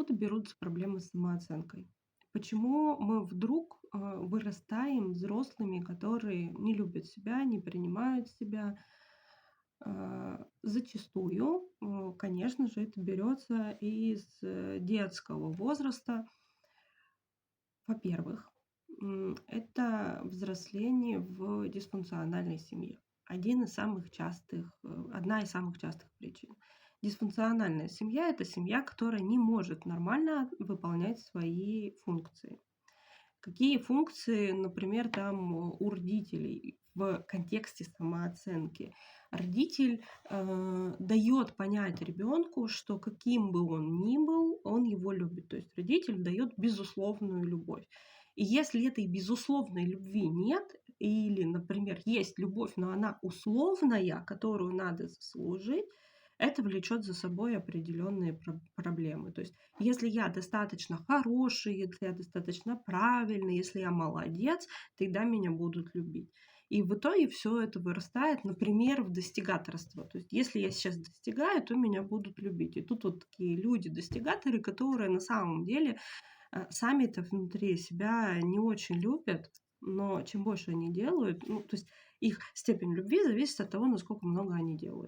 Откуда берутся проблемы с самооценкой? Почему мы вдруг вырастаем взрослыми, которые не любят себя, не принимают себя? Зачастую, конечно же, это берется из детского возраста. Во-первых, это взросление в дисфункциональной семье. Одна из самых частых причин. Дисфункциональная семья — это семья, которая не может нормально выполнять свои функции. Какие функции, например, там у родителей в контексте самооценки? Родитель дает понять ребенку, что каким бы он ни был, он его любит. То есть родитель дает безусловную любовь. И если этой безусловной любви нет, или, например, есть любовь, но она условная, которую надо заслужить, это влечет за собой определенные проблемы. То есть если я достаточно хороший, если я достаточно правильный, если я молодец, тогда меня будут любить. И в итоге все это вырастает, например, в достигаторство. То есть если я сейчас достигаю, то меня будут любить. И тут вот такие люди-достигаторы, которые на самом деле сами-то внутри себя не очень любят, но чем больше они делают, ну, то есть их степень любви зависит от того, насколько много они делают.